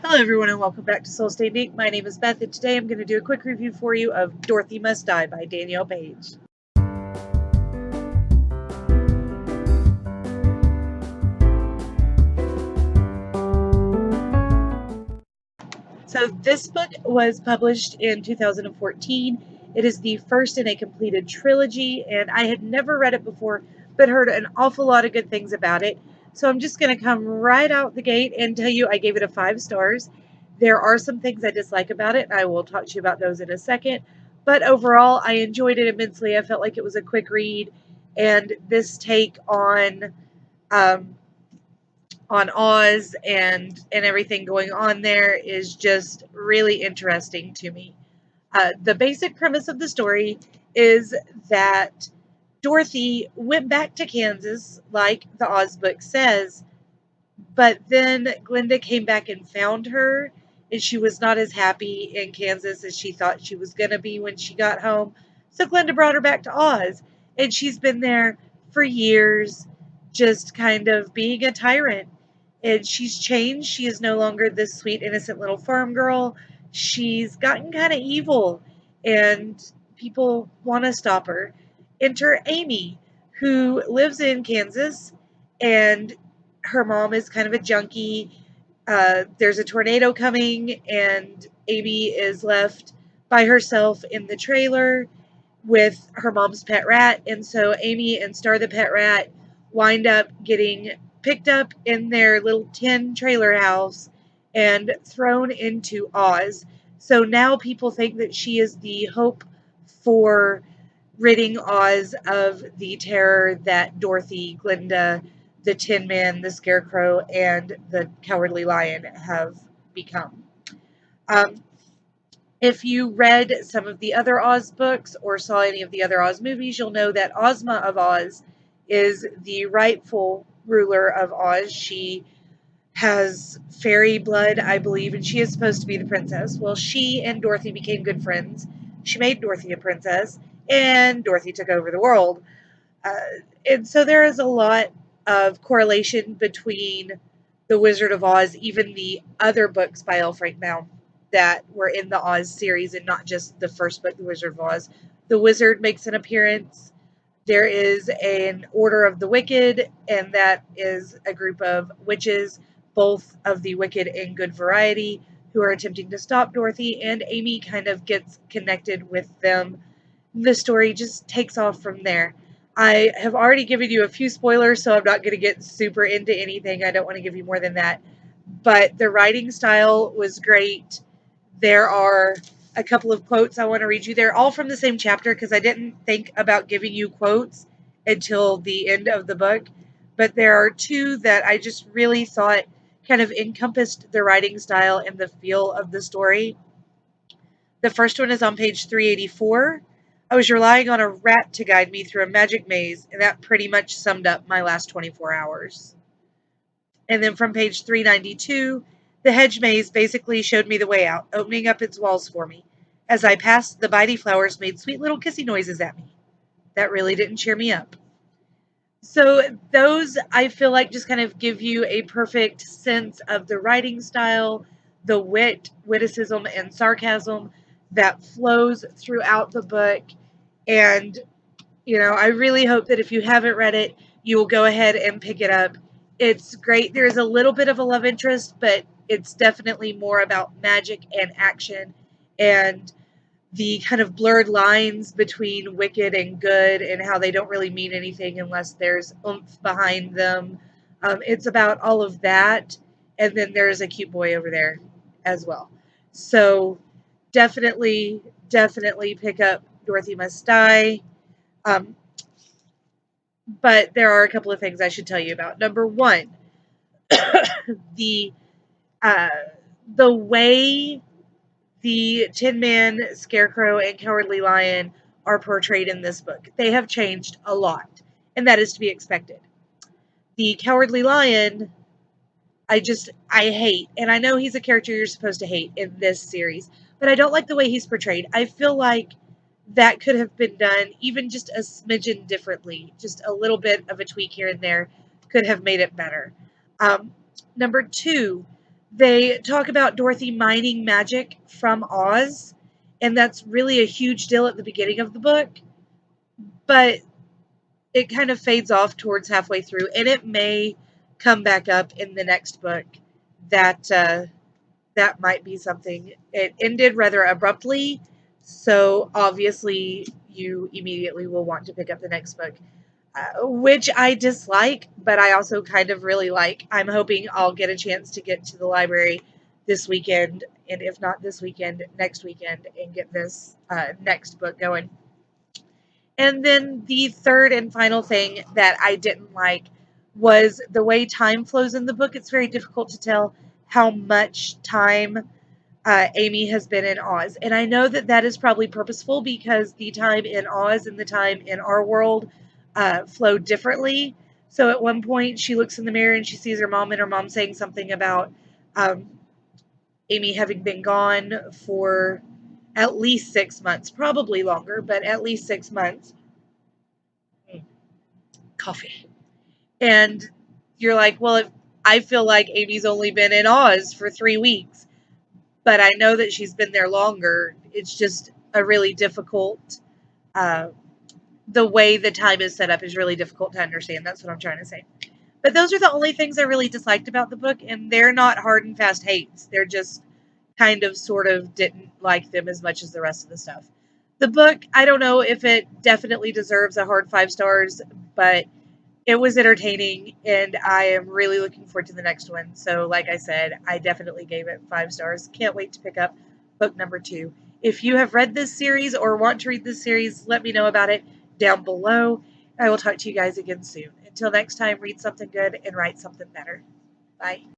Hello everyone and welcome back to Soul Stain Ink. My name is Beth and today I'm going to do a quick review for you of Dorothy Must Die by Danielle Page. So this book was published in 2014. It is the first in a completed trilogy and I had never read it before but heard an awful lot of good things about it. So I'm just going to come right out the gate and tell you I gave it a 5 stars. There are some things I dislike about it, and I will talk to you about those in a second. But overall, I enjoyed it immensely. I felt like it was a quick read, and this take um, on Oz and everything going on there is just really interesting to me. The basic premise of the story is that Dorothy went back to Kansas, like the Oz book says, but then Glinda came back and found her, and she was not as happy in Kansas as she thought she was going to be when she got home. So Glinda brought her back to Oz, and she's been there for years, just kind of being a tyrant. And she's changed. She is no longer this sweet, innocent little farm girl. She's gotten kind of evil, and people want to stop her. Enter Amy, who lives in Kansas, and her mom is kind of a junkie. There's a tornado coming, and Amy is left by herself in the trailer with her mom's pet rat. And so Amy and Star the pet rat wind up getting picked up in their little tin trailer house and thrown into Oz. So now people think that she is the hope for ridding Oz of the terror that Dorothy, Glinda, the Tin Man, the Scarecrow, and the Cowardly Lion have become. Um, if you read some of the other Oz books or saw any of the other Oz movies, you'll know that Ozma of Oz is the rightful ruler of Oz. She has fairy blood, I believe, and she is supposed to be the princess. Well, she and Dorothy became good friends. She made Dorothy a princess, and Dorothy took over the world. Uh, and so there is a lot of correlation between The Wizard of Oz, even the other books by L. Frank Baum that were in the Oz series and not just the first book, The Wizard of Oz. The wizard makes an appearance. There is an Order of the Wicked, and that is a group of witches, both of the wicked and good variety, who are attempting to stop Dorothy, and Amy kind of gets connected with them. The story just takes off from there. I have already given you a few spoilers, so I'm not going to get super into anything. I don't want to give you more than that. But the writing style was great. There are a couple of quotes I want to read you. They're all from the same chapter because I didn't think about giving you quotes until the end of the book. But there are two that I just really thought kind of encompassed the writing style and the feel of the story. The first one is on page 384. I was relying on a rat to guide me through a magic maze, and that pretty much summed up my last 24 hours. And then from page 392, the hedge maze basically showed me the way out, opening up its walls for me. As I passed, the bitey flowers made sweet little kissy noises at me. That really didn't cheer me up. So those, I feel like, just kind of give you a perfect sense of the writing style, the witticism, and sarcasm that flows throughout the book. And, I really hope that if you haven't read it, you will go ahead and pick it up. It's great. There's a little bit of a love interest, but it's definitely more about magic and action and the kind of blurred lines between wicked and good and how they don't really mean anything unless there's oomph behind them. It's about all of that. And then there's a cute boy over there as well. So definitely pick up Dorothy Must Die. Um, but there are a couple of things I should tell you about. Number one, the uh, the way the Tin Man, Scarecrow, and Cowardly Lion are portrayed in this book. They have changed a lot, and that is to be expected. The Cowardly Lion, I hate, and I know he's a character you're supposed to hate in this series, but I don't like the way he's portrayed. I feel like that could have been done even just a smidgen differently. Just a little bit of a tweak here and there could have made it better. Number two, They talk about Dorothy mining magic from Oz, and that's really a huge deal at the beginning of the book, but it kind of fades off towards halfway through, and it may come back up in the next book. That might be something. It ended rather abruptly, so obviously you immediately will want to pick up the next book, which I dislike, but I also kind of really like. I'm hoping I'll get a chance to get to the library this weekend, and if not this weekend, next weekend, and get this next book going. And then the third and final thing that I didn't like was the way time flows in the book. It's very difficult to tell how much time Amy has been in Oz. And I know that that is probably purposeful because the time in Oz and the time in our world flow differently. So at one point, she looks in the mirror and she sees her mom, and her mom saying something about um, Amy having been gone for at least 6 months, probably longer, but at least 6 months. Coffee. And you're like, well, if I feel like Amy's only been in Oz for 3 weeks, but I know that she's been there longer. It's just a really difficult, uh, the way the time is set up is really difficult to understand. That's what I'm trying to say. But those are the only things I really disliked about the book, and they're not hard and fast hates. They're just kind of sort of didn't like them as much as the rest of the stuff. The book, I don't know if it definitely deserves a hard 5 stars, but it was entertaining, and I am really looking forward to the next one. So, like I said, I definitely gave it 5 stars. Can't wait to pick up book number 2. If you have read this series or want to read this series, let me know about it down below. I will talk to you guys again soon. Until next time, read something good and write something better. Bye.